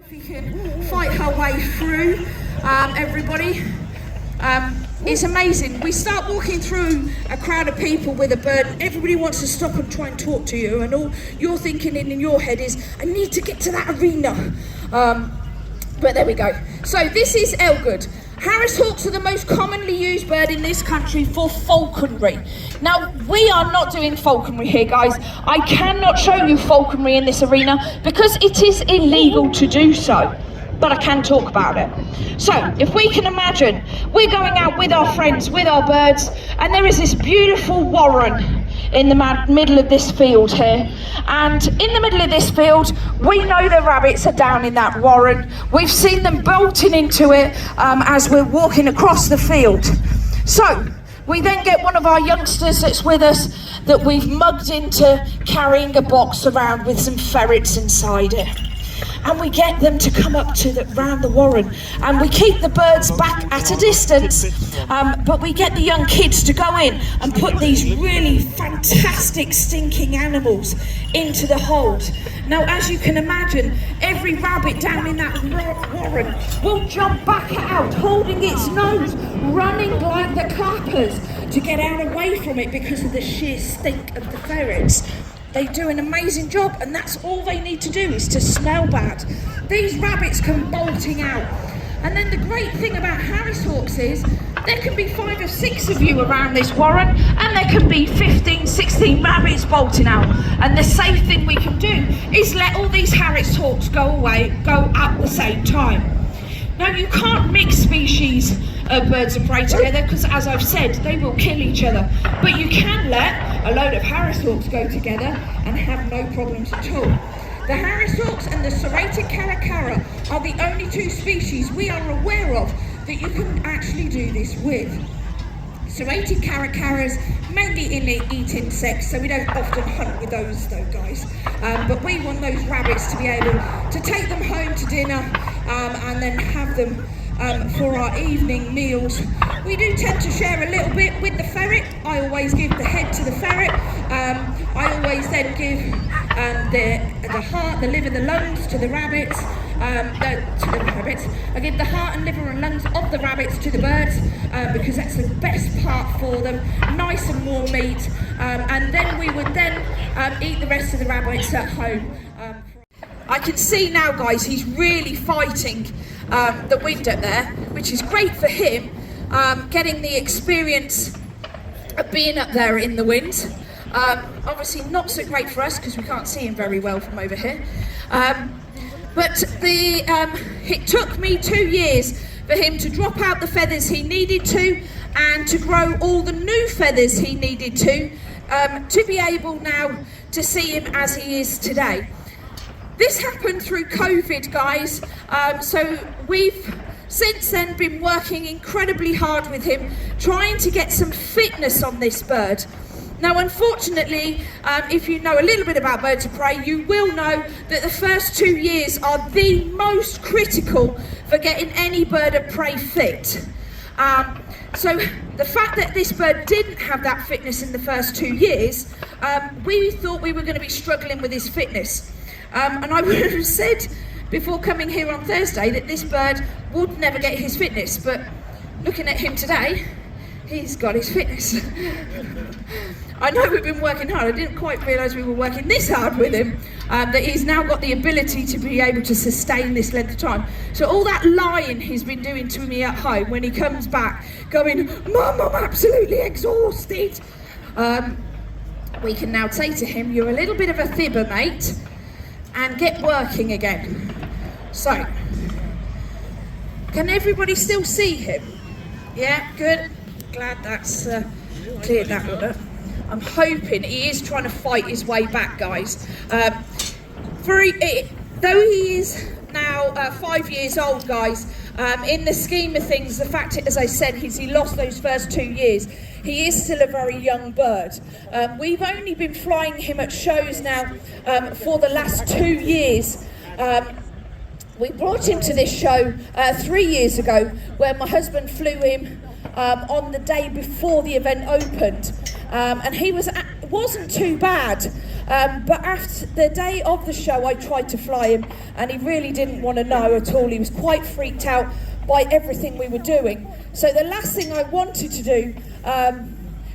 We can fight her way through, everybody. It's amazing. We start walking through a crowd of people with a bird. Everybody wants to stop and try and talk to you, and all you're thinking in your head is, I need to get to that arena. But there we go. So this is Elgood. Harris hawks are the most commonly used bird in this country for falconry. Now, we are not doing falconry here, guys. I cannot show you falconry in this arena because it is illegal to do so. But I can talk about it. So, if we can imagine, we're going out with our friends, with our birds, and there is this beautiful warren in the middle of this field here. And in the middle of this field, we know the rabbits are down in that warren. We've seen them bolting into it as we're walking across the field. So, we then get one of our youngsters that's with us that we've mugged into carrying a box around with some ferrets inside it. And we get them to come up to round the warren, and we keep the birds back at a distance, but we get the young kids to go in and put these really fantastic stinking animals into the hold. Now, as you can imagine, every rabbit down in that warren will jump back out, holding its nose, running like the clappers to get out away from it because of the sheer stink of the ferrets. They do an amazing job, and that's all they need to do is to smell bad. These rabbits come bolting out. And then the great thing about Harris hawks is there can be 5 or 6 of you around this warren, and there can be 15, 16 rabbits bolting out. And the safe thing we can do is let all these Harris hawks go at the same time. Now, you can't mix species of birds of prey together because, as I've said, they will kill each other. But you can let a load of Harris hawks go together and have no problems at all. The Harris hawks and the serrated caracara are the only 2 species we are aware of that you can actually do this with. Serrated caracaras mainly eat insects, so we don't often hunt with those though, guys. But we want those rabbits to be able to take them home to dinner and then have them for our evening meals. We do tend to share a little bit with the ferret. I always give the head to the ferret. I always then give the heart, the liver, the lungs to the rabbits. I give the heart and liver and lungs of the rabbits to the birds because that's the best part for them, nice and warm meat, and then we would then eat the rest of the rabbits at home. I can see now, guys, he's really fighting the wind up there, which is great for him, getting the experience of being up there in the wind. Obviously not so great for us because we can't see him very well from over here. But it took me 2 years for him to drop out the feathers he needed to and to grow all the new feathers he needed to be able now to see him as he is today. This happened through COVID, guys, so we've since then been working incredibly hard with him, trying to get some fitness on this bird. Now, unfortunately, if you know a little bit about birds of prey, you will know that the first 2 years are the most critical for getting any bird of prey fit. So the fact that this bird didn't have that fitness in the first 2 years, we thought we were going to be struggling with his fitness. And I would have said before coming here on Thursday that this bird would never get his fitness, but looking at him today, he's got his fitness. I know we've been working hard. I didn't quite realise we were working this hard with him, that he's now got the ability to be able to sustain this length of time. So all that lying he's been doing to me at home, when he comes back going, Mum, I'm absolutely exhausted, we can now say to him, you're a little bit of a fibber, mate, and get working again. So, can everybody still see him? Yeah, good. Glad that's cleared that one up. I'm hoping he is trying to fight his way back, guys. Though he is now 5 years old, guys, in the scheme of things, the fact, as I said, he lost those first 2 years. He is still a very young bird. We've only been flying him at shows now for the last 2 years. We brought him to this show 3 years ago, where my husband flew him on the day before the event opened. And he was wasn't too bad, but after the day of the show I tried to fly him and he really didn't want to know at all. He was quite freaked out by everything we were doing. So the last thing I wanted to do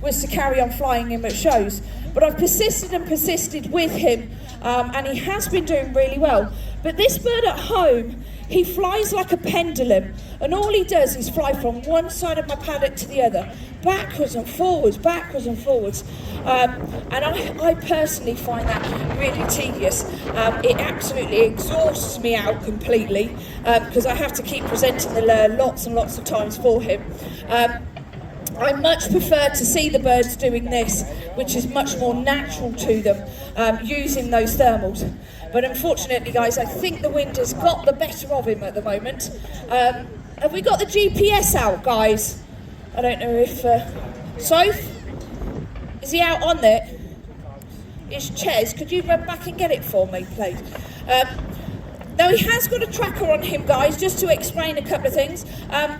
was to carry on flying him at shows. But I've persisted and persisted with him, and he has been doing really well. But this bird at home, he flies like a pendulum, and all he does is fly from one side of my paddock to the other, backwards and forwards, backwards and forwards. And I personally find that really tedious. It absolutely exhausts me out completely, because I have to keep presenting the lure lots and lots of times for him. I much prefer to see the birds doing this, which is much more natural to them, using those thermals. But unfortunately, guys, I think the wind has got the better of him at the moment. Have we got the GPS out, guys? I don't know if... Soph? Is he out on there? It's Ches. Could you run back and get it for me, please? Now, he has got a tracker on him, guys, just to explain a couple of things.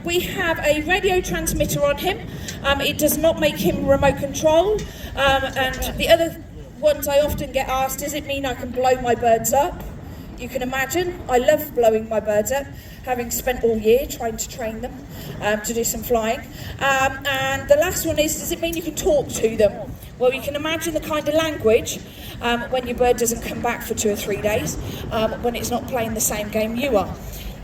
We have a radio transmitter on him. It does not make him remote control. And the other ones I often get asked, does it mean I can blow my birds up? You can imagine, I love blowing my birds up, having spent all year trying to train them to do some flying. And the last one is, does it mean you can talk to them? Well, you can imagine the kind of language when your bird doesn't come back for 2 or 3 days, when it's not playing the same game you are.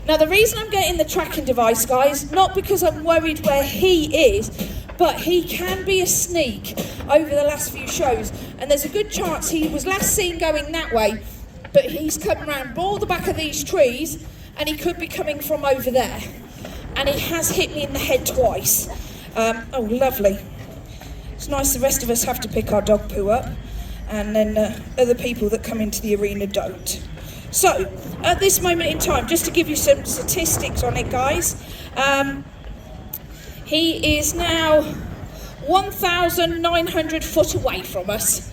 Now, the reason I'm getting the tracking device, guys, not because I'm worried where he is, but he can be a sneak over the last few shows, and there's a good chance he was last seen going that way, but he's come around all the back of these trees, and he could be coming from over there. And he has hit me in the head twice. Oh, lovely. It's nice the rest of us have to pick our dog poo up, and then other people that come into the arena don't. So, at this moment in time, just to give you some statistics on it, guys, he is now 1,900 foot away from us.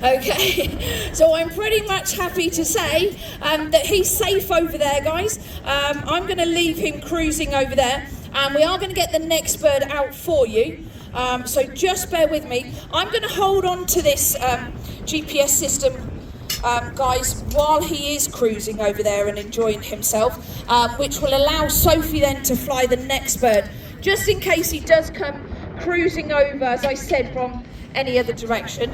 Okay, so I'm pretty much happy to say that he's safe over there, guys. I'm going to leave him cruising over there, and we are going to get the next bird out for you. So just bear with me. I'm going to hold on to this GPS system, guys, while he is cruising over there and enjoying himself, which will allow Sophie then to fly the next bird, just in case he does come cruising over, as I said, from any other direction.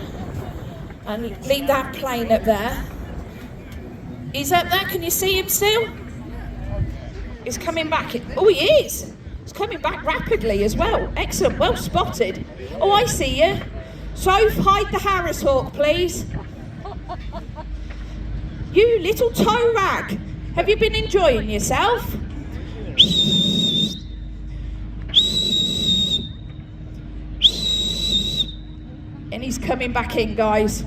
And leave that plane up there. He's up there, can you see him still? He's coming back. Oh, he is. He's coming back rapidly as well. Excellent, well spotted. Oh, I see you. Soph, hide the Harris hawk, please. You little toe rag. Have you been enjoying yourself? And he's coming back in, guys.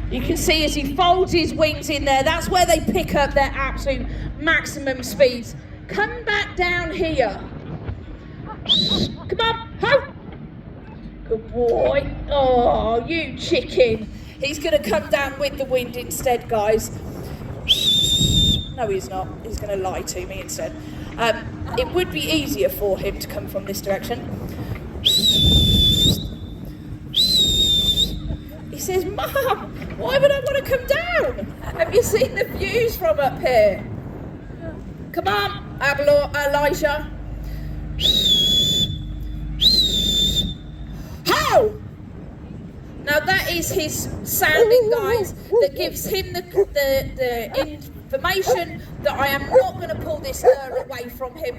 You can see as he folds his wings in there, that's where they pick up their absolute maximum speeds. Come back down here. Come on, ho! Good boy. Oh, you chicken. He's going to come down with the wind instead, guys. No, he's not. He's going to lie to me instead. It would be easier for him to come from this direction. He says, Mum, why would I want to come down? Have you seen the views from up here? Come on, Elijah. How? Now that is his sounding, guys, that gives him the information that I am not going to pull this lure away from him.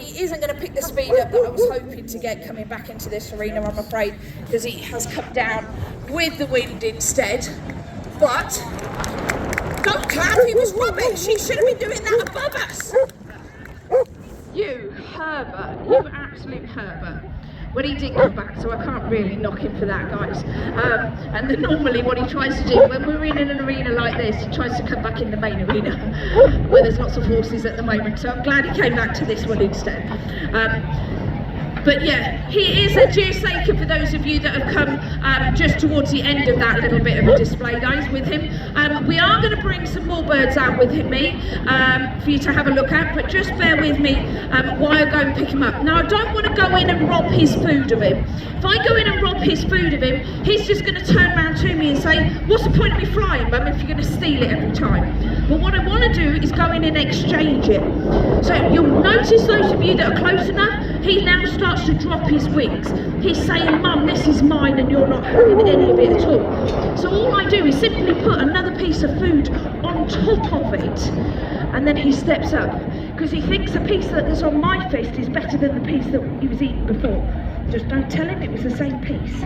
He isn't going to pick the speed up that I was hoping to get coming back into this arena, I'm afraid, because he has come down with the wind instead. But don't clap, he was rubbish. He should have been doing that above us. You Herbert, you absolute Herbert. Well, he did come back, so I can't really knock him for that, guys. And then normally what he tries to do, when we're in an arena like this, he tries to come back in the main arena, where there's lots of horses at the moment. So I'm glad he came back to this one instead. But yeah, he is a deersaker for those of you that have come just towards the end of that little bit of a display days with him. We are going to bring some more birds out with me for you to have a look at, but just bear with me while I go and pick him up. Now, I don't want to go in and rob his food of him. If I go in and rob his food of him, he's just going to turn around to me and say, what's the point of me flying, Mum, if you're going to steal it every time? But what I want to do is go in and exchange it. So you'll notice, those of you that are close enough, he now starts to drop his wings. He's saying, Mum, this is mine and you're not having any of it at all. So all I do is simply put another piece of food on top of it, and then he steps up, because he thinks the piece that's on my fist is better than the piece that he was eating before. Just don't tell him it was the same piece.